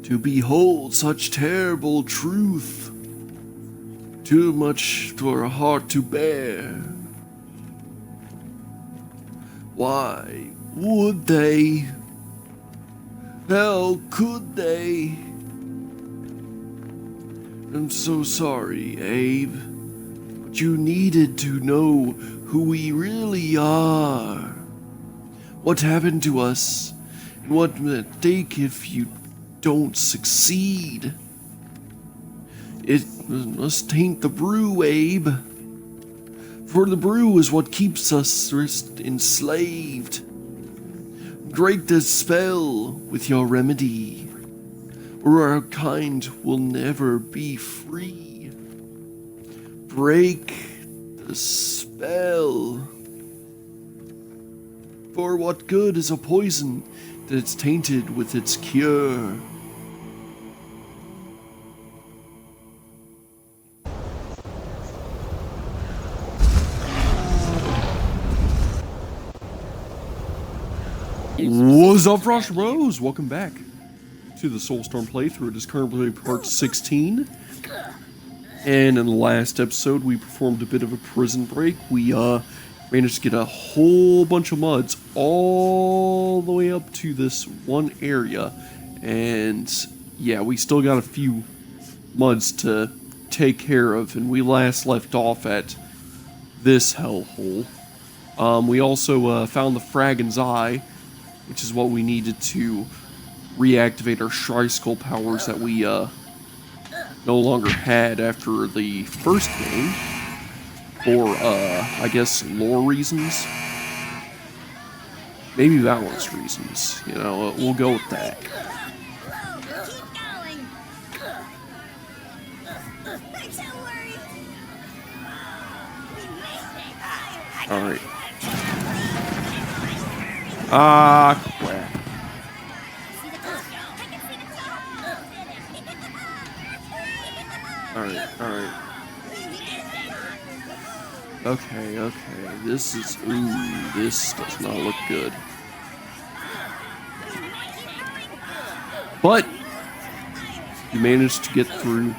to behold such terrible truth. Too much for a heart to bear. Why would they? How could they? I'm so sorry, Abe, but you needed to know who we really are. What happened to us, and what will it take if you don't succeed? It must taint the brew, Abe. For the brew is what keeps us enslaved. Break the spell with your remedy, or our kind will never be free. Break the spell. For what good is a poison that it's tainted with its cure? What's up, Frost Bros? Welcome back to the Soulstorm playthrough. It is currently part 16. And in the last episode, we performed a bit of a prison break. We managed to get a whole bunch of muds all the way up to this one area. And yeah, we still got a few muds to take care of. And we last left off at this hellhole. We also found the Fragon's Eye, which is what we needed to reactivate our Shryskull powers that we no longer had after the first game. For, I guess, lore reasons. Maybe balance reasons. You know, we'll go with that. Alright. Ah, crap. Alright. Okay. This is... Ooh, this does not look good. But we managed to get through.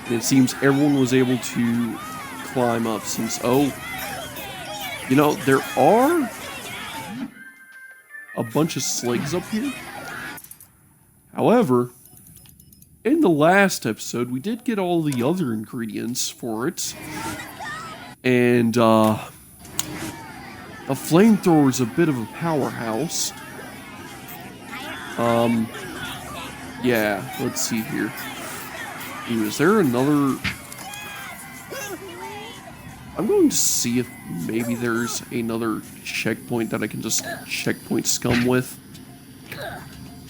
And it seems everyone was able to climb up since... Oh, you know, there are a bunch of sligs up here. However, in the last episode, we did get all the other ingredients for it. And, the flamethrower is a bit of a powerhouse. Yeah, let's see here. Ooh, is there another... I'm going to see if maybe there's another checkpoint that I can just checkpoint scum with.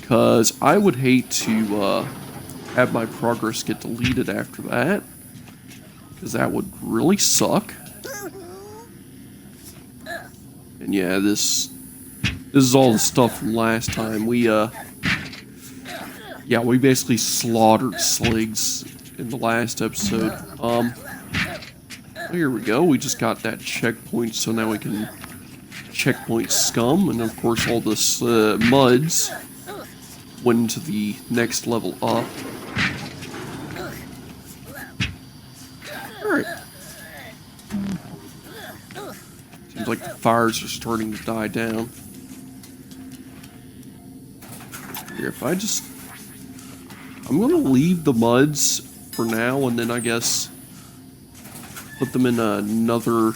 Because I would hate to, have my progress get deleted after that. Because that would really suck. And yeah, this is all the stuff from last time. We basically slaughtered sligs in the last episode. Here we go. We just got that checkpoint, so now we can checkpoint scum, and of course all this muds went into the next level up. Alright. Seems like the fires are starting to die down. Here, if I just... I'm gonna leave the muds for now, and then I guess put them in another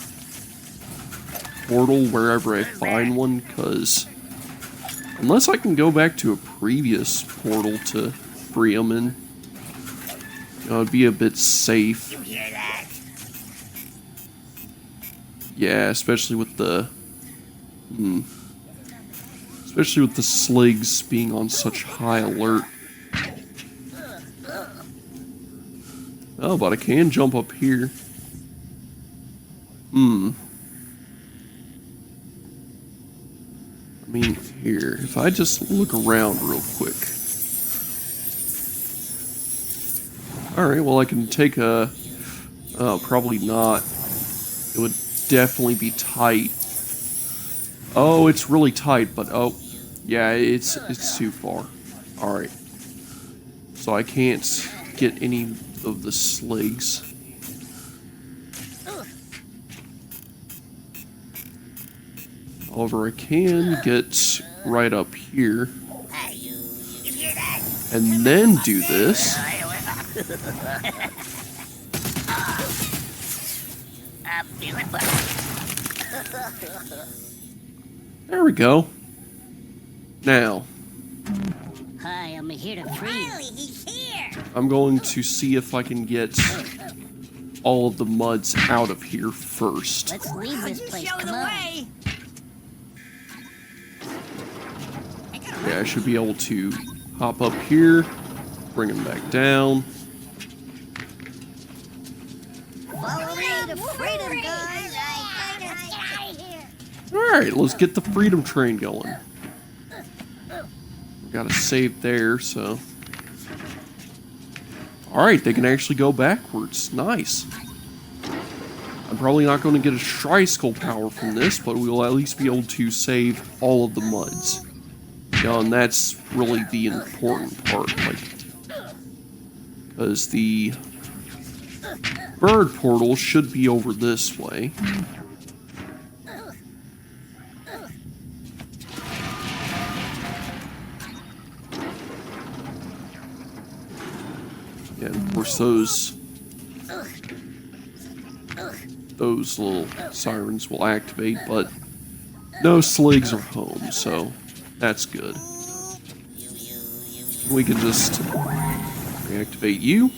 portal wherever I find one, because unless I can go back to a previous portal to free them in, you know, it'd be a bit safe. You hear that? Yeah, especially with the... Especially with the sligs being on such high alert. Oh, but I can jump up here. I mean, here, if I just look around real quick. Alright, well I can take a... Oh, probably not. It would definitely be tight. Oh, it's really tight, but oh, yeah, it's too far. Alright. so I can't get any of the sligs. However, I can get right up here and then do this. There we go. Now, hi, I'm here to free. Finally, he's here. I'm going to see if I can get all of the muds out of here first. Let's leave this place. Come on. Yeah, I should be able to hop up here, bring him back down. Follow me to freedom, guys. Alright, let's get the freedom train going. Got a save there, so... Alright, they can actually go backwards. Nice. I'm probably not going to get a Tri-Skull power from this, but we'll at least be able to save all of the muds. You know, and that's really the important part, like... Because the... bird portal should be over this way. Yeah, of course those little sirens will activate, but no sligs are home, so that's good. We can just reactivate you.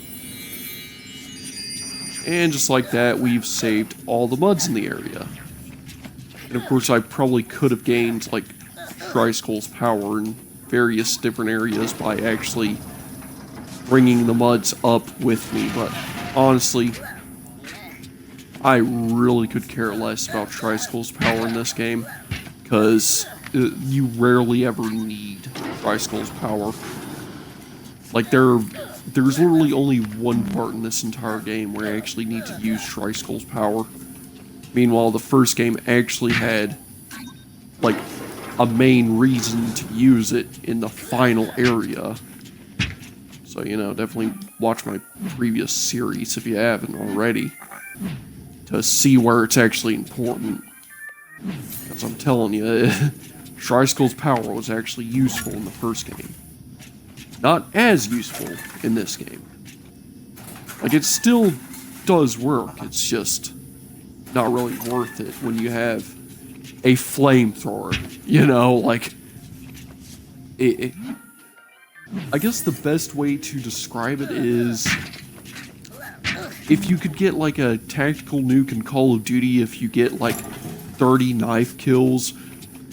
And just like that, we've saved all the muds in the area. And of course, I probably could have gained, like, Tri-Skull's power in various different areas by actually bringing the muds up with me, but honestly, I really could care less about Tri-Skull's power in this game, because you rarely ever need Tri-Skull's power. Like, there's literally only one part in this entire game where I actually need to use Tri-Skull's power. Meanwhile, the first game actually had, like, a main reason to use it in the final area. So, you know, definitely watch my previous series if you haven't already, to see where it's actually important. As I'm telling you, Tri-Skull's power was actually useful in the first game. Not as useful in this game. Like, it still does work, it's just not really worth it when you have a flamethrower, you know, like, I guess the best way to describe it is, if you could get like a tactical nuke in Call of Duty, if you get like 30 knife kills,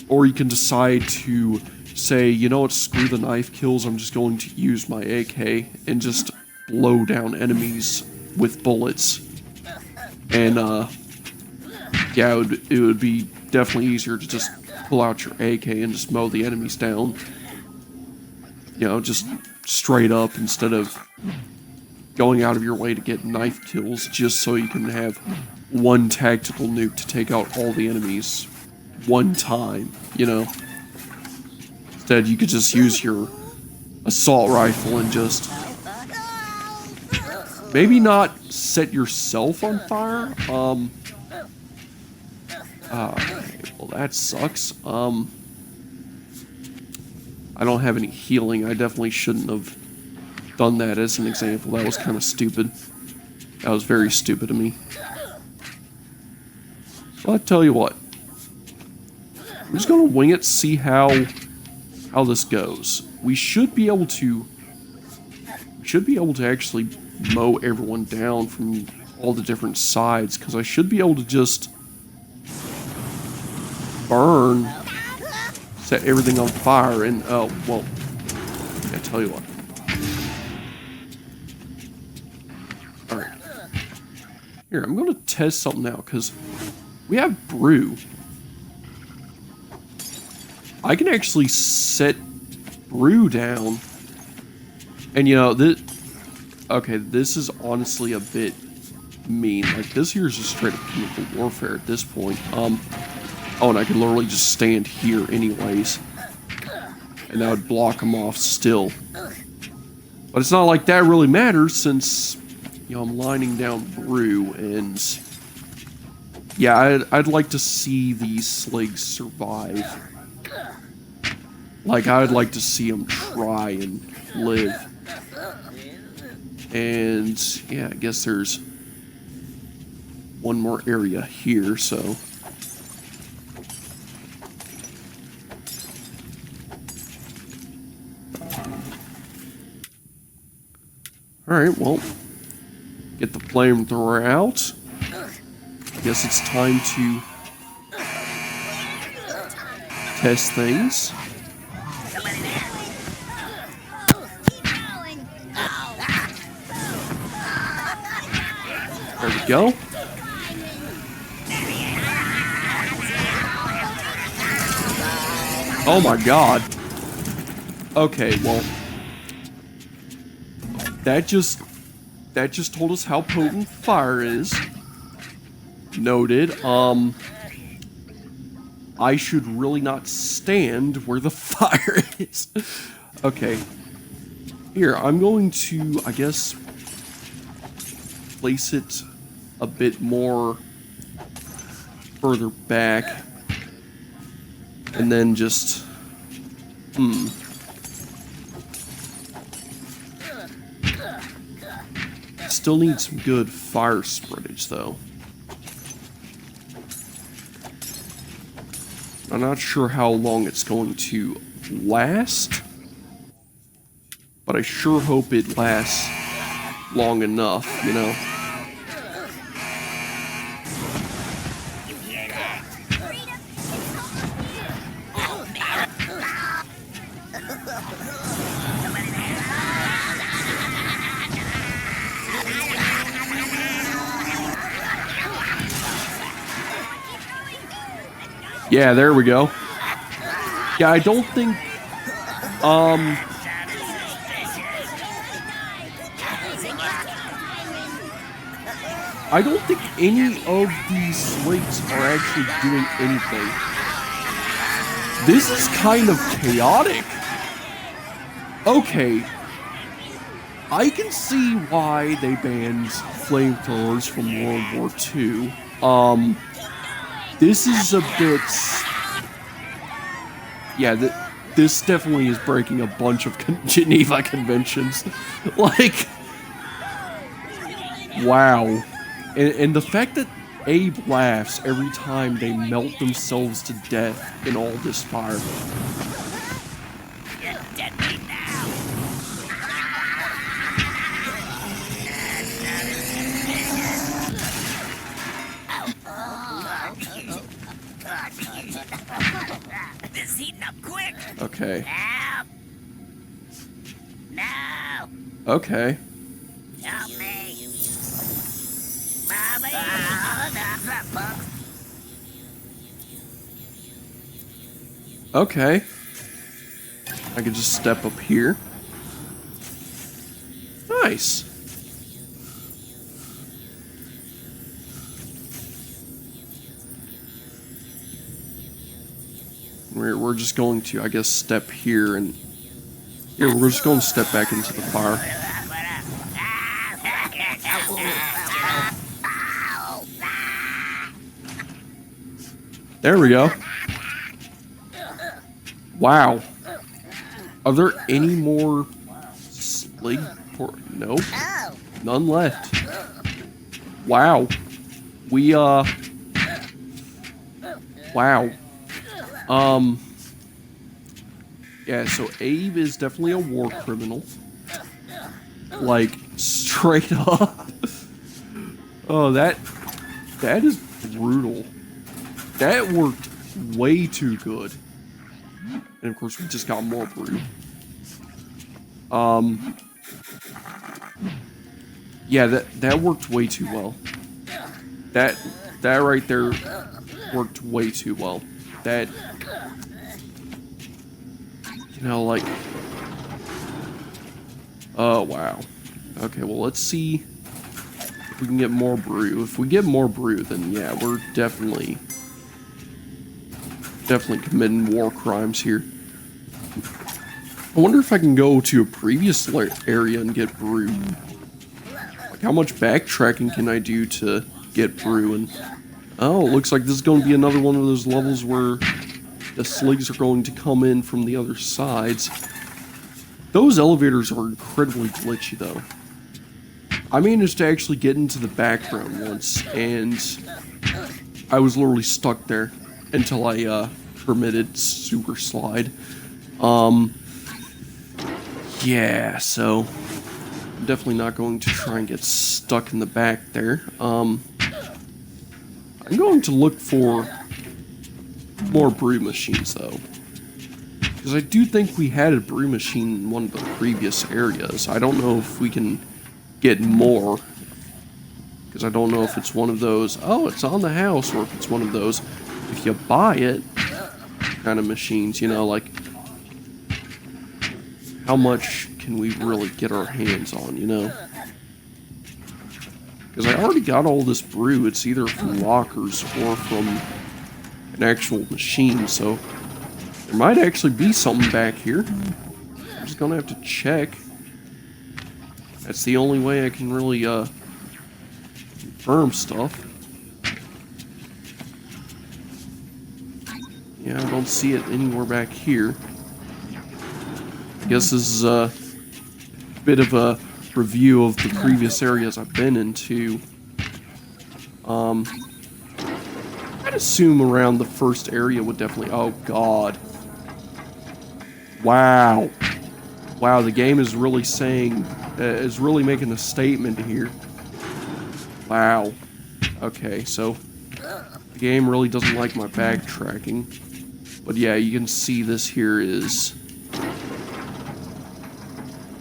or you can decide to say, you know what, screw the knife kills, I'm just going to use my AK and just blow down enemies with bullets. And, yeah, it would be definitely easier to just pull out your AK and just mow the enemies down. You know, just straight up, instead of going out of your way to get knife kills just so you can have one tactical nuke to take out all the enemies one time, you know. Instead, you could just use your assault rifle and just maybe not set yourself on fire. Okay, well that sucks. I don't have any healing. I definitely shouldn't have done that as an example. That was kind of stupid. That was very stupid of me. So I'll tell you what. I'm just gonna wing it, see how this goes. We should be able to actually mow everyone down from all the different sides, because I should be able to just burn, set everything on fire, and oh well, I tell you what. All right, here, I'm gonna test something out, because we have brew. I can actually set brew down, and you know, this is honestly a bit mean. Like, this here is just straight up chemical warfare at this point. Oh, and I could literally just stand here anyways, and that would block them off still. But it's not like that really matters since, you know, I'm lining down brew and... Yeah, I'd like to see these sligs survive. Like, I'd like to see them try and live. And, yeah, I guess there's one more area here, so... Alright, well, get the flamethrower out. Guess it's time to test things. There we go. Oh my god. Okay, well, that just told us how potent fire is. Noted. I should really not stand where the fire is. Okay. Here, I'm going to, I guess, place it a bit more further back. And then just... Still need some good fire spreadage, though. I'm not sure how long it's going to last, but I sure hope it lasts long enough, you know? Yeah, there we go. Yeah, I don't think, I don't think any of these slates are actually doing anything. This is kind of chaotic. Okay. I can see why they banned flamethrowers from World War II. This is a bit... Yeah, this definitely is breaking a bunch of Geneva Conventions. Like... Wow. And the fact that Abe laughs every time they melt themselves to death in all this fire. You're dead now. This is heating up quick. Okay. Help. No. Okay. Help me. Mommy. Okay. I could just step up here. Nice. We're just going to, I guess, step here and... Here, we're just going to step back into the fire. There we go. Wow. Are there any more slig? Nope. None left. Wow. We, wow. Yeah, so Abe is definitely a war criminal. Like, straight up. Oh, that is brutal. That worked way too good. And of course, we just got more brew. Yeah, that worked way too well. That right there worked way too well. That, you know, like, oh wow. Okay, well, let's see if we can get more brew. If we get more brew, then yeah, we're definitely committing war crimes here. I wonder if I can go to a previous area and get brew. Like, how much backtracking can I do to get brew? And oh, it looks like this is going to be another one of those levels where the sligs are going to come in from the other sides. Those elevators are incredibly glitchy, though. I managed to actually get into the background once, and I was literally stuck there until I permitted super slide. Yeah, so I'm definitely not going to try and get stuck in the back there. I'm going to look for more brew machines, though. Because I do think we had a brew machine in one of the previous areas. I don't know if we can get more. Because I don't know if it's one of those, oh, it's on the house, or if it's one of those, if you buy it, kind of machines, you know, like, how much can we really get our hands on, you know? Because I already got all this brew. It's either from lockers or from an actual machine, so there might actually be something back here. I'm just gonna have to check. That's the only way I can really confirm stuff. Yeah, I don't see it anywhere back here. I guess this is a bit of a review of the previous areas I've been into. I'd assume around the first area would definitely... Oh, God. Wow. Wow, the game is really saying... is really making a statement here. Wow. Okay, so... the game really doesn't like my backtracking. But yeah, you can see this here is...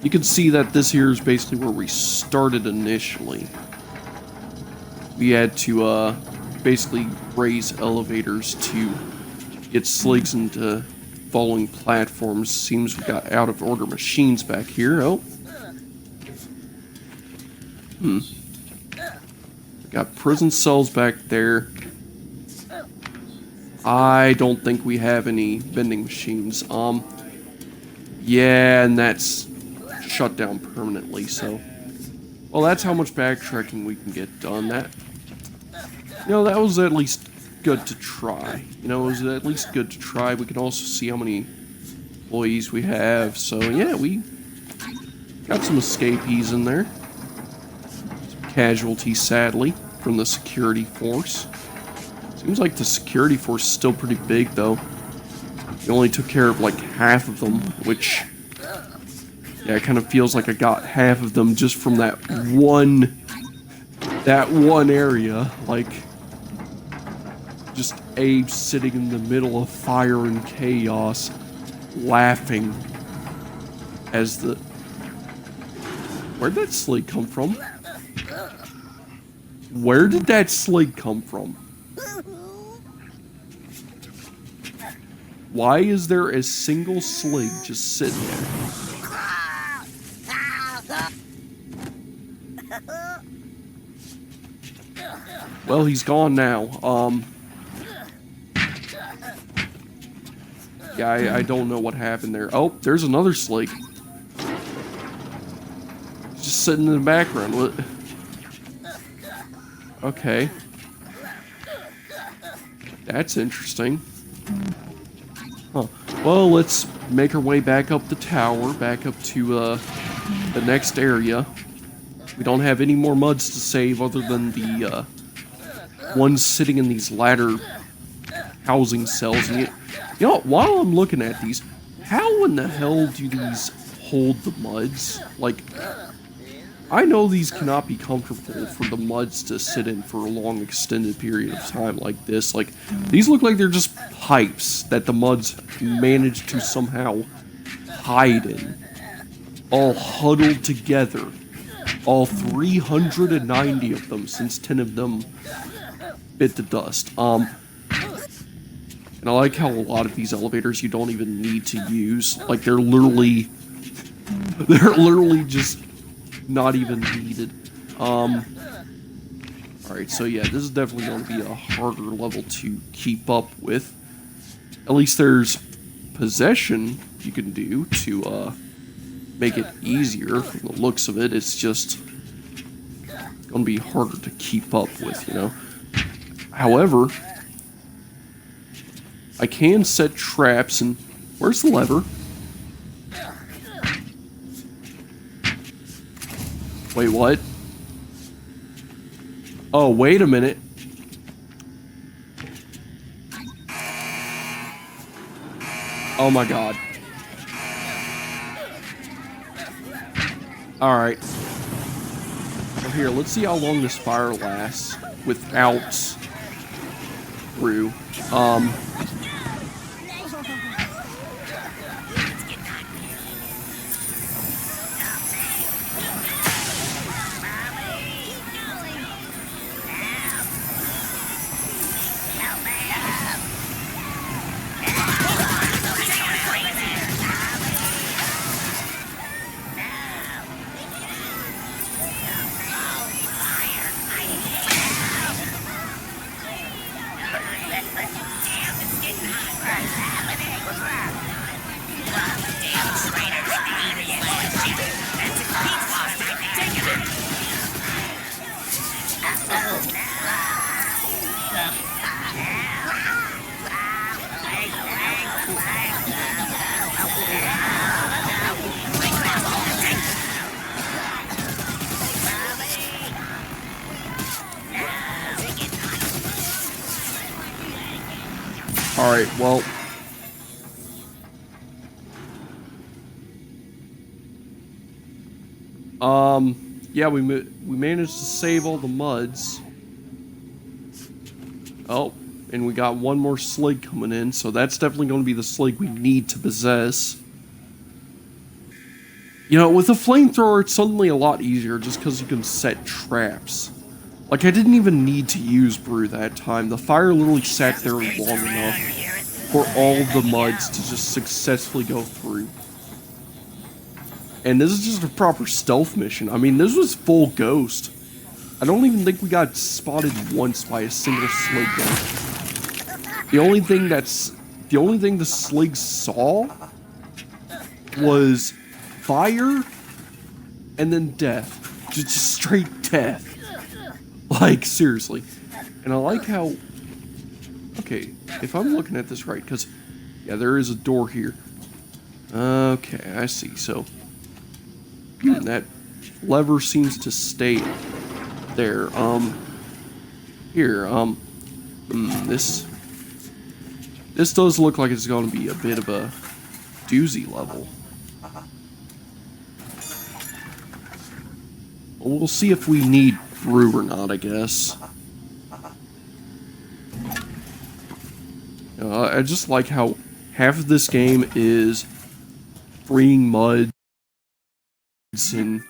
You can see that this here is basically where we started initially. We had to basically raise elevators to get sligs into falling platforms. Seems we got out of order machines back here. Oh. Got prison cells back there. I don't think we have any vending machines. Yeah, and that's shut down permanently, so... Well, that's how much backtracking we can get done. That... You know, that was at least good to try. You know, it was at least good to try. We can also see how many employees we have. So, yeah, we got some escapees in there. Some casualties, sadly, from the security force. Seems like the security force is still pretty big, though. We only took care of, like, half of them, which... Yeah, it kind of feels like I got half of them just from that one area. Like, just Abe sitting in the middle of fire and chaos, laughing as the... Where'd that slig come from? Where did that slig come from? Why is there a single slig just sitting there? Well, he's gone now. Yeah, I don't know what happened there. Oh, there's another slig. He's just sitting in the background. What? Okay. That's interesting. Huh. Well, let's make our way back up the tower, back up to the next area. We don't have any more muds to save other than the ones sitting in these ladder housing cells. And you know, while I'm looking at these, how in the hell do these hold the muds? Like, I know these cannot be comfortable for the muds to sit in for a long extended period of time like this. Like, these look like they're just pipes that the muds managed to somehow hide in. All huddled together. All 390 of them, since 10 of them bit the dust. And I like how a lot of these elevators you don't even need to use. Like, they're literally just not even needed. Alright, so yeah, this is definitely going to be a harder level to keep up with. At least there's possession you can do to make it easier. From the looks of it, it's just gonna be harder to keep up with, you know. However, I can set traps, and where's the lever? Wait, what? Oh, wait a minute. Oh my god. Alright. Well, here, let's see how long this fire lasts without Brew. Alright, well. Yeah, we managed to save all the muds. Oh, and we got one more slig coming in, so that's definitely going to be the slig we need to possess. You know, with a flamethrower, it's suddenly a lot easier just because you can set traps. Like, I didn't even need to use Brew that time. The fire literally sat there long enough for all the muds to just successfully go through. And this is just a proper stealth mission. I mean, this was full ghost. I don't even think we got spotted once by a single slig gun. The only thing the sligs saw was fire and then death. Just straight death. Like, seriously. And I like how... Okay, if I'm looking at this right, because... Yeah, there is a door here. Okay, I see. So... And that lever seems to stay there. Here, this does look like it's going to be a bit of a doozy level. Well, we'll see if we need Brew or not, I guess. I just like how half of this game is freeing muds and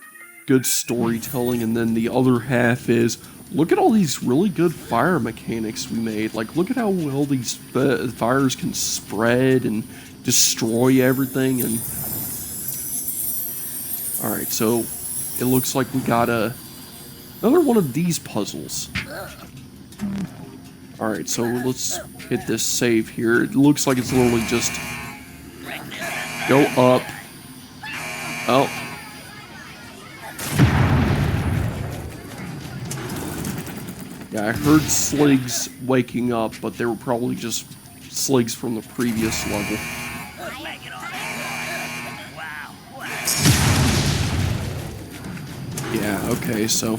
good storytelling, and then the other half is, look at all these really good fire mechanics we made. Like, look at how well these fires can spread and destroy everything. And alright, so it looks like we got another one of these puzzles. Alright, so let's hit this save here. It looks like it's literally just go up. Oh. Yeah, I heard sligs waking up, but they were probably just sligs from the previous level. Yeah, okay, so...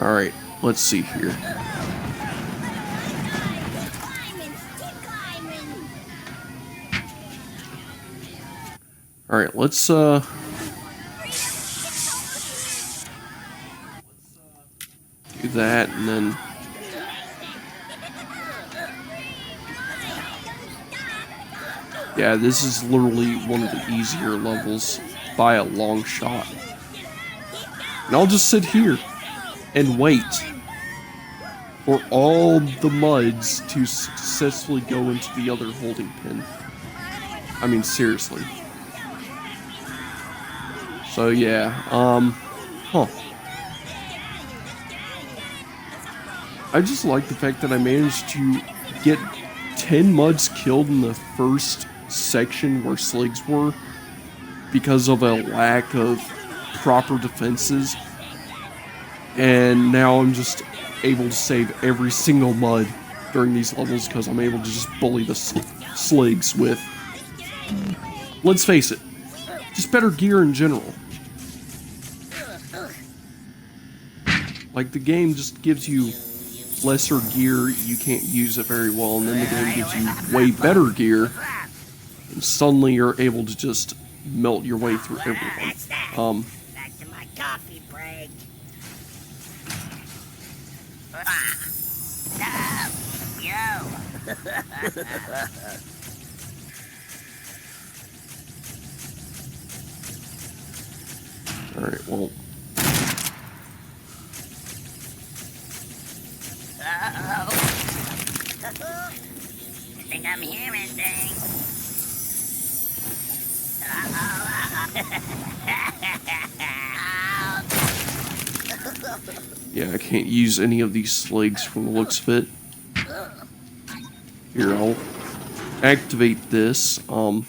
Alright, let's see here. Alright, let's, do that, and then... Yeah, this is literally one of the easier levels by a long shot. And I'll just sit here and wait for all the muds to successfully go into the other holding pin. I mean, seriously. So yeah, Huh. I just like the fact that I managed to get 10 muds killed in the first section where sligs were because of a lack of proper defenses. And now I'm just able to save every single mud during these levels because I'm able to just bully the sligs with, let's face it, just better gear in general. Like, the game just gives you lesser gear, you can't use it very well, and then the game gives you way better gear, and suddenly you're able to just melt your way through everyone. Back to my coffee break. Alright, well. I think I'm hearing things. Yeah, I can't use any of these sligs from the looks of it. Here, I'll activate this. I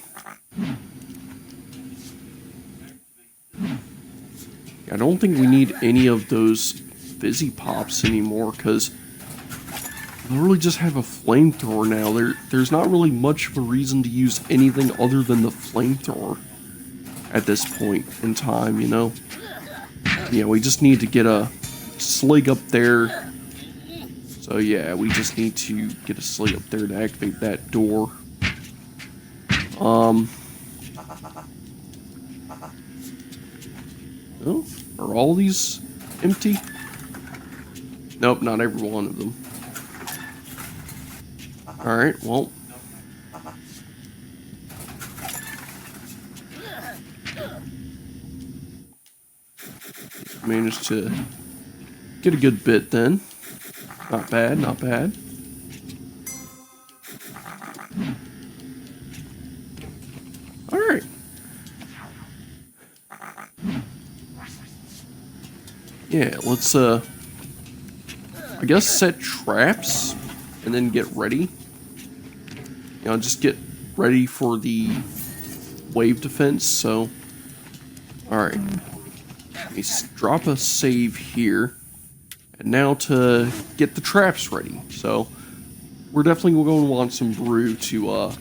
don't think we need any of those fizzy pops anymore, because I really just have a flamethrower now. There's not really much of a reason to use anything other than the flamethrower at this point in time, you know? Yeah, we just need to get a slig up there. So yeah, we just need to get a slig up there to activate that door. Oh, are all these empty? Nope, not every one of them. Alright, well. Managed to get a good bit then. Not bad, not bad. Alright. Yeah, let's I guess set traps and then get ready. You know, just get ready for the wave defense, so alright. Let me drop a save here. And now to get the traps ready. So we're definitely going to want some brew to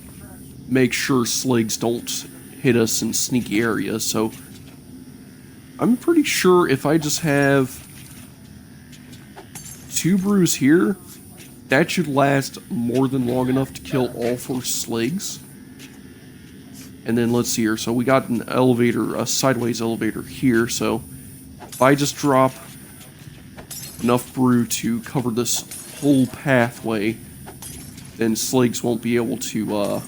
make sure sligs don't hit us in sneaky areas. So I'm pretty sure if I just have 2 brews here, that should last more than long enough to kill all 4 sligs. And then let's see here. So we got an elevator, a sideways elevator here. So if I just drop enough brew to cover this whole pathway, then sligs won't be able to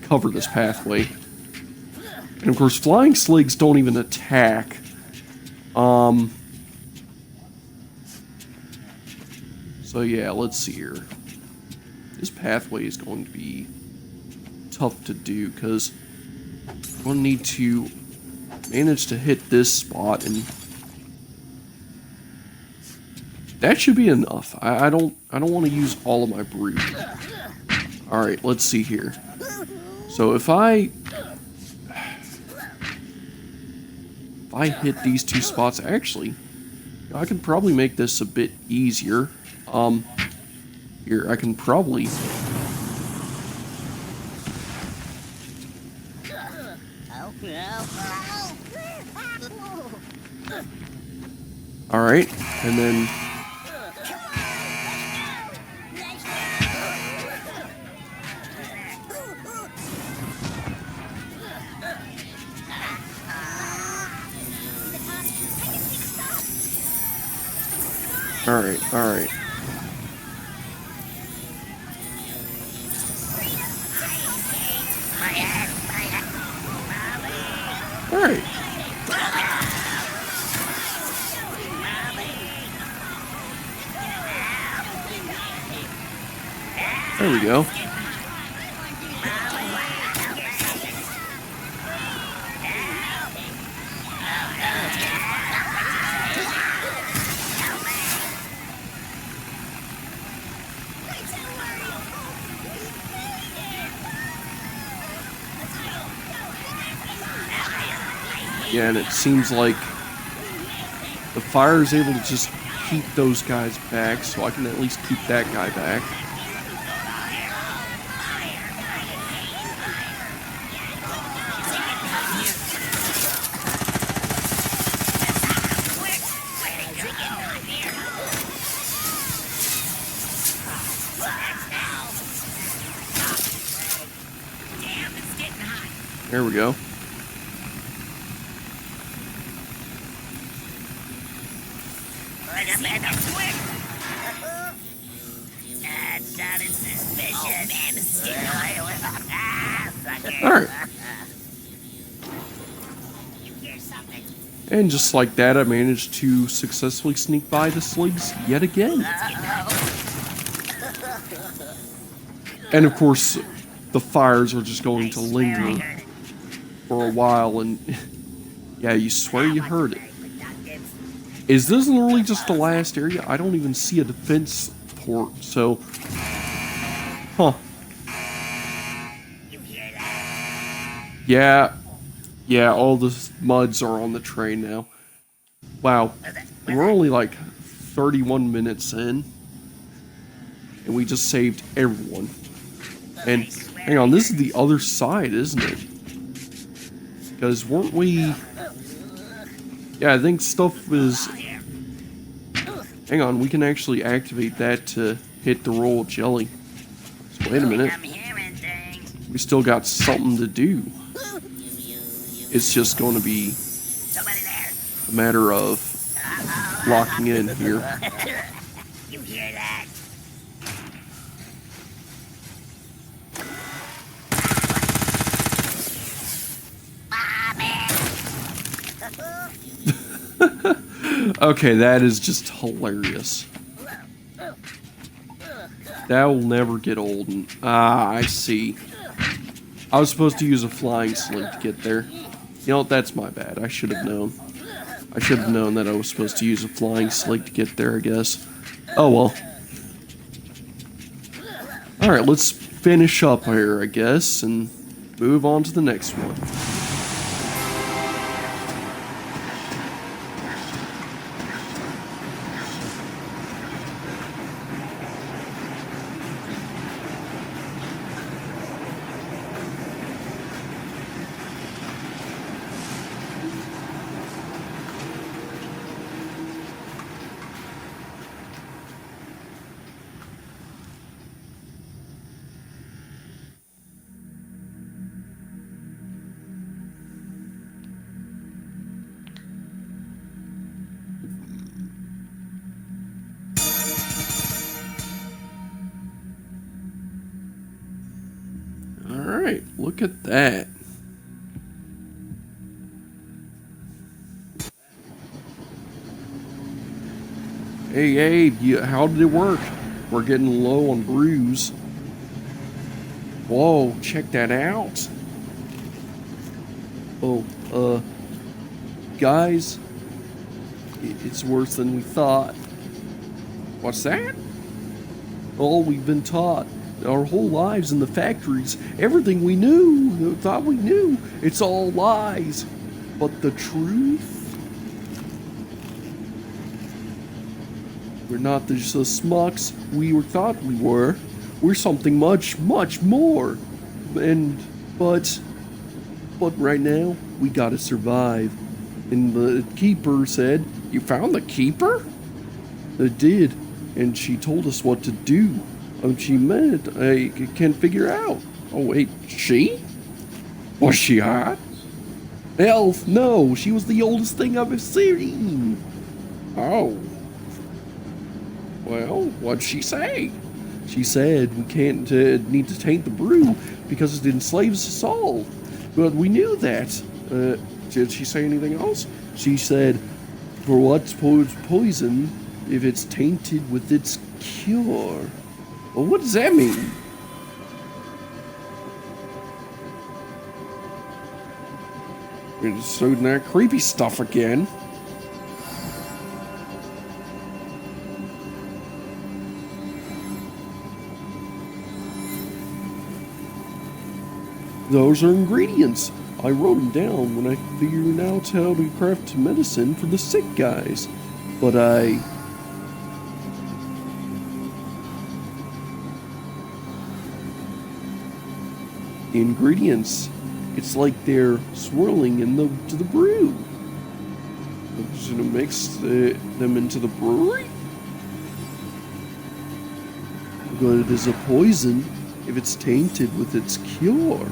cover this pathway. And of course, flying sligs don't even attack. So yeah, let's see here. This pathway is going to be tough to do because we're going to need to manage to hit this spot, and that should be enough. I don't want to use all of my brew. All right, let's see here. So if I hit these 2 spots, actually, I can probably make this a bit easier. Here, I can probably. All right, and then. All right, all right. All right. There we go. Yeah, and it seems like the fire is able to just keep those guys back, so I can at least keep that guy back. There we go. That sounded suspicious. Alright. You hear something? And just like that, I managed to successfully sneak by the slugs yet again. And of course, the fires are just going to linger for a while, and yeah, you swear you heard it. Is this really just the last area? I don't even see a defense port, so... Huh. Yeah, all the muds are on the train now. Wow, we're only like 31 minutes in, and we just saved everyone. And hang on, this is the other side, isn't it? Because weren't we... Yeah, I think stuff is... Hang on, we can actually activate that to hit the roll of jelly. So wait a minute. We still got something to do. It's just going to be a matter of locking in here. You hear that? Okay, that is just hilarious. That will never get old. I see. I was supposed to use a flying slink to get there. You know, that's my bad. I should have known. I should have known that I was supposed to use a flying slink to get there, I guess. Oh well. Alright, let's finish up here, I guess, and move on to the next one. Alright, look at that. Hey, Abe, how did it work? We're getting low on brews. Whoa, check that out. Oh, guys, it's worse than we thought. What's that? All we've been taught our whole lives in the factories, everything we knew, thought we knew, it's all lies. But the truth? We're not just the smucks we thought we were. We're something much, much more. But right now, we gotta survive. And the keeper said, "You found the keeper?" I did, and she told us what to do. She meant I can't figure out. Oh wait, she? Was she hot? Hell, no, she was the oldest thing I've ever seen. Oh. Well, what'd she say? She said we can't need to taint the brew because it enslaves us all. But we knew that. Did she say anything else? She said, for what's poison if it's tainted with its cure? Well, what does that mean? We're just doing that creepy stuff again. Those are ingredients. I wrote them down when I figured out how to craft medicine for the sick guys. But the ingredients, it's like they're swirling to the brew. I'm just gonna mix them into the brewery. But it is a poison if it's tainted with its cure.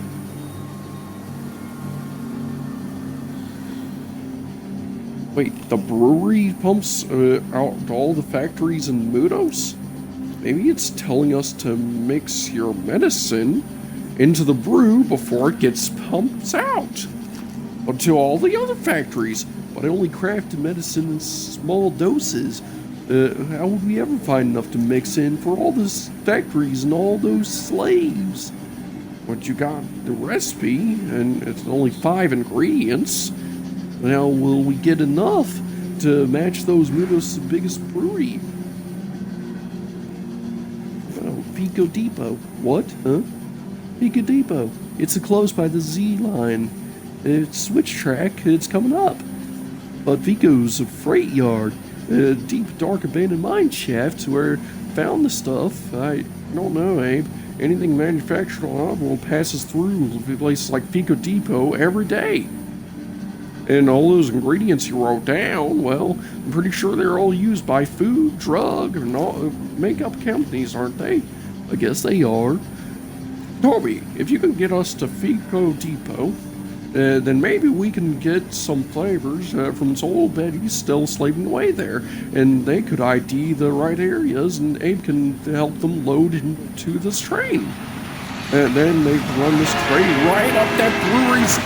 Wait, the brewery pumps out to all the factories in Mudos? Maybe it's telling us to mix your medicine into the brew before it gets pumped out to all the other factories. But I only crafted medicine in small doses. How would we ever find enough to mix in for all those factories and all those slaves? But you got the recipe, and it's only 5 ingredients. Now, will we get enough to match those Mudos' biggest brewery? Oh, Pico Depot. What? Huh? Pico Depot. It's close by the Z line. It's switch track. It's coming up. But Pico's a freight yard. A deep, dark, abandoned mine shaft where found the stuff. I don't know, Abe. Anything manufactured on Oswald passes through places like Pico Depot every day. And all those ingredients you wrote down, well, I'm pretty sure they're all used by food, drug, and all makeup companies, aren't they? I guess they are. Toby, if you can get us to Pico Depot, then maybe we can get some flavors from Soul Betty's still slaving away there, and they could ID the right areas, and Abe can help them load into this train. And then they can run this train right up that brewery's.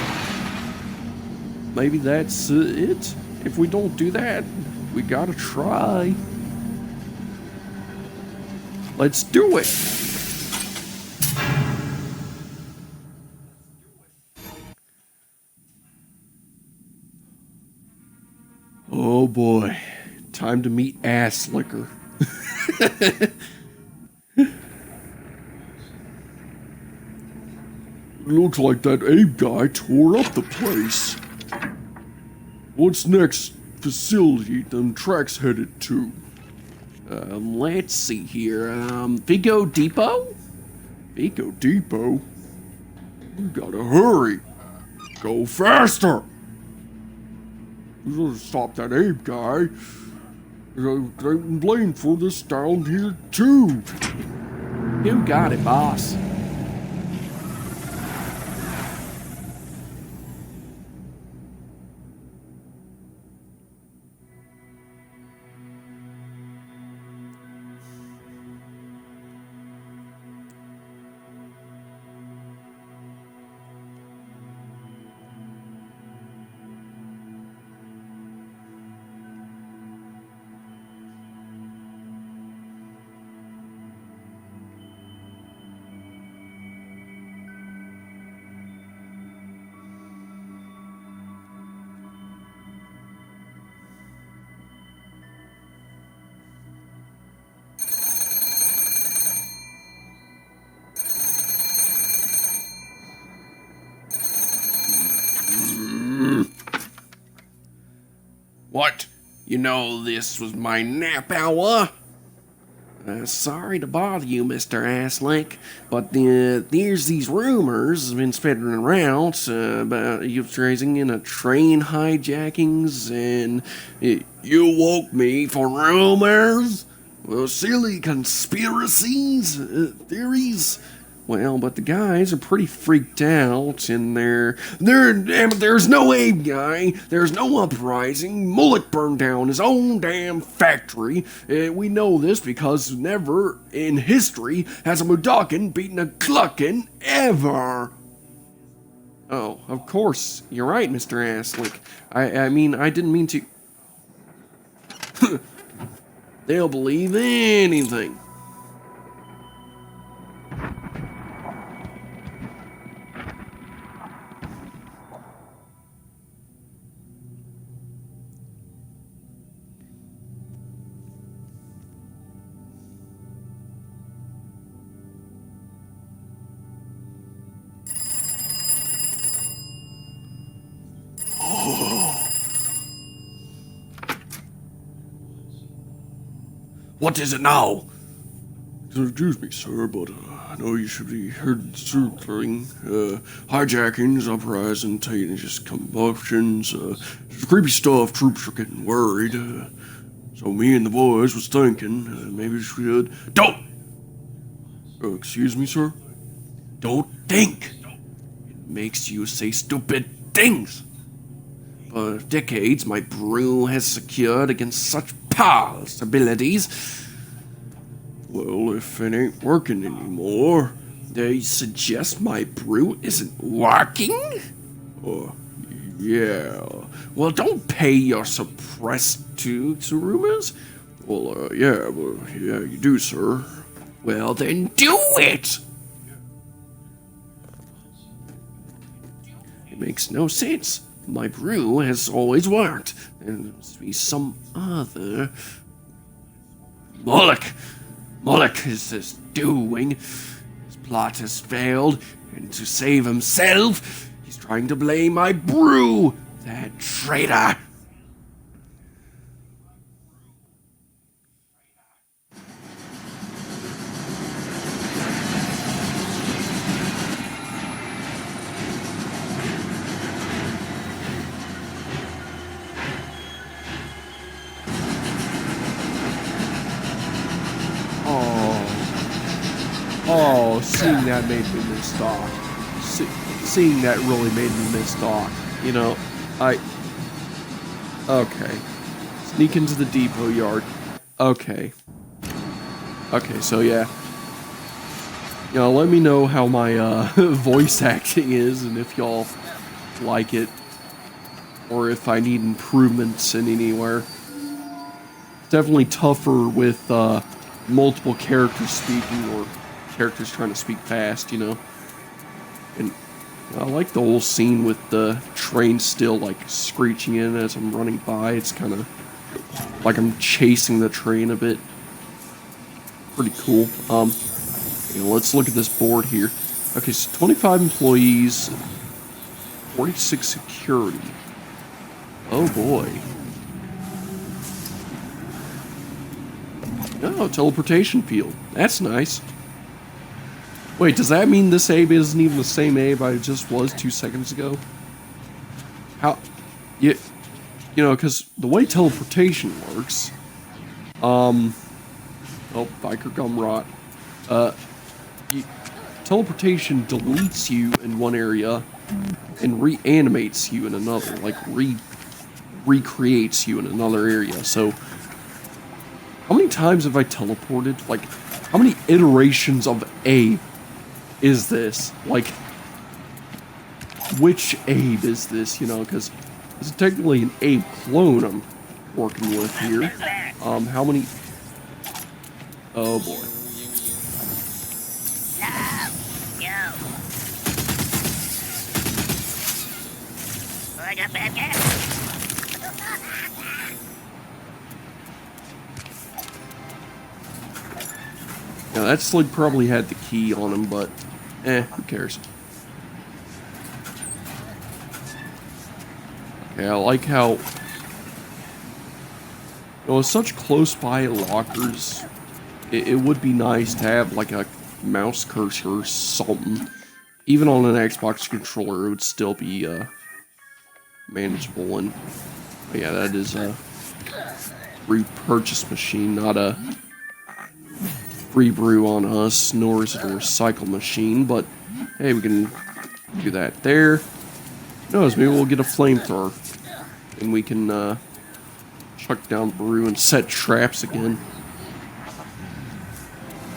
Maybe that's it. If we don't do that, we gotta try. Let's do it. Oh boy, time to meet ass liquor. Looks like that Abe guy tore up the place. What's next facility them tracks headed to? Let's see here. Pico Depot? Pico Depot? We gotta hurry. Go faster. We gotta stop that Abe guy. They can blame for this down here too. You got it, boss. What? You know this was my nap hour? Sorry to bother you, Mr. Asslick, but there's these rumors been spreading around about you raising in a train hijackings, and you woke me for rumors? Well, silly conspiracies, theories. Well, but the guys are pretty freaked out, and there's no Abe guy, there's no uprising. Mullet burned down his own damn factory. We know this because never in history has a Mudokan beaten a Cluckin ever. Oh, of course, you're right, Mr. Asslick. I mean, I didn't mean to. They'll believe anything. What is it now? Excuse me, sir, but I know you should be heard circling, hijackings, uprising, just combustions, creepy stuff. Troops are getting worried. So me and the boys was thinking, maybe we should... Don't! Excuse me, sir? Don't think! It makes you say stupid things! For decades, my brew has secured against such possibilities. Well, if it ain't working anymore, they suggest my brew isn't working? Oh, yeah. Well, don't pay your suppressed to rumors. Well, yeah, you do, sir. Well, then do it! It makes no sense. My brew has always worked. There must be some other... Moloch is this doing. His plot has failed, and to save himself, he's trying to blame my brew, that traitor. Oh, seeing that made me miss Doc. Seeing that really made me miss Doc. You know, okay. Sneak into the depot yard. Okay. Okay, so yeah. You know, let me know how my voice acting is and if y'all like it. Or if I need improvements in anywhere. Definitely tougher with multiple characters speaking or characters trying to speak fast, you know. And I like the whole scene with the train still like screeching in as I'm running by. It's kind of like I'm chasing the train a bit. Pretty cool. You know, let's look at this board here. Okay, so 25 employees, 46 security. Oh boy. Oh, teleportation field. That's nice. Wait, does that mean this Abe isn't even the same Abe I just was 2 seconds ago? How? You know, because the way teleportation works, oh, biker gum rot. Teleportation deletes you in one area and reanimates you in another, like recreates you in another area. So, how many times have I teleported? Like, how many iterations of Abe is this? Like, which Abe is this, you know, because it's technically an Abe clone I'm working with here. How many... Oh, boy. I got bad gas. Now, that slug probably had the key on him, but, who cares? Okay, I like how, you know, with such close-by lockers, it would be nice to have, like, a mouse cursor or something. Even on an Xbox controller, it would still be, manageable. And, yeah, that is a repurchase machine, not a free brew on us, nor is it a recycle machine, but hey, we can do that there. Who knows, maybe we'll get a flamethrower and we can chuck down brew and set traps again.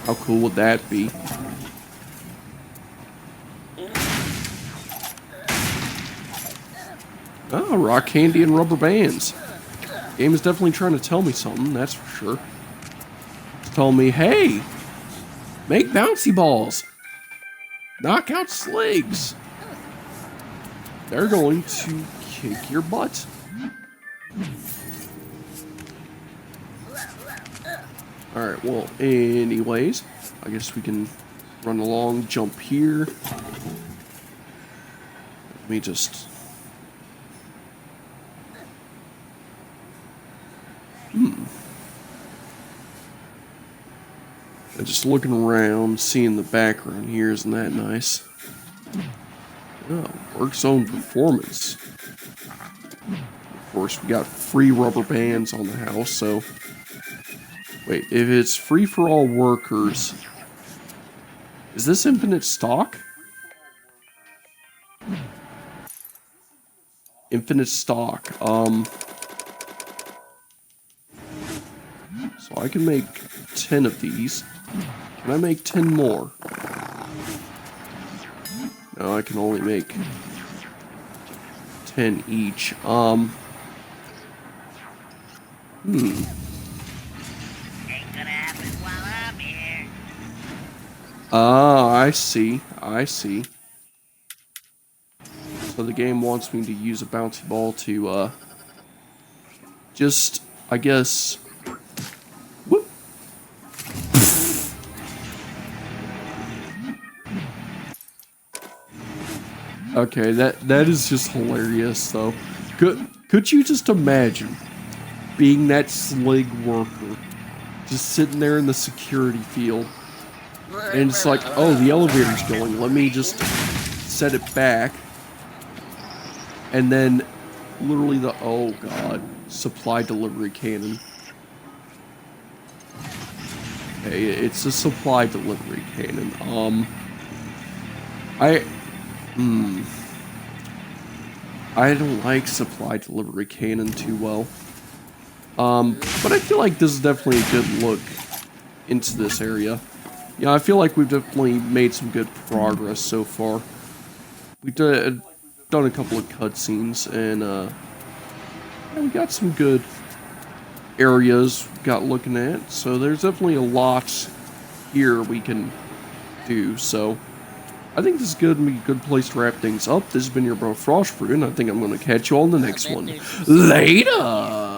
How cool would that be? Oh, rock candy and rubber bands. Game is definitely trying to tell me something, that's for sure. Told me, hey, make bouncy balls, knock out sligs. They're going to kick your butt. Alright, well, anyways, I guess we can run along, jump here. Let me just... And just looking around, seeing the background here, isn't that nice? Oh, work zone performance. Of course, we got free rubber bands on the house, so... Wait, if it's free for all workers... Is this infinite stock? Infinite stock, So I can make 10 of these. Can I make 10 more? No, I can only make 10 each. Ain't gonna happen while I'm here. Ah, I see. I see. So the game wants me to use a bouncy ball to, just, I guess... Whoop! Okay, that is just hilarious, though. Could you just imagine being that slig worker, just sitting there in the security field, and it's like, oh, the elevator's going, let me just set it back, and then literally oh god, supply delivery cannon. Okay, it's a supply delivery cannon. I don't like supply delivery cannon too well. But I feel like this is definitely a good look into this area. Yeah, I feel like we've definitely made some good progress so far. We've done a couple of cutscenes, and yeah, we got some good areas we got looking at. So there's definitely a lot here we can do. So I think this is good and be a good place to wrap things up. This has been your bro Frostfruit, and I think I'm going to catch you all in the next one. Later!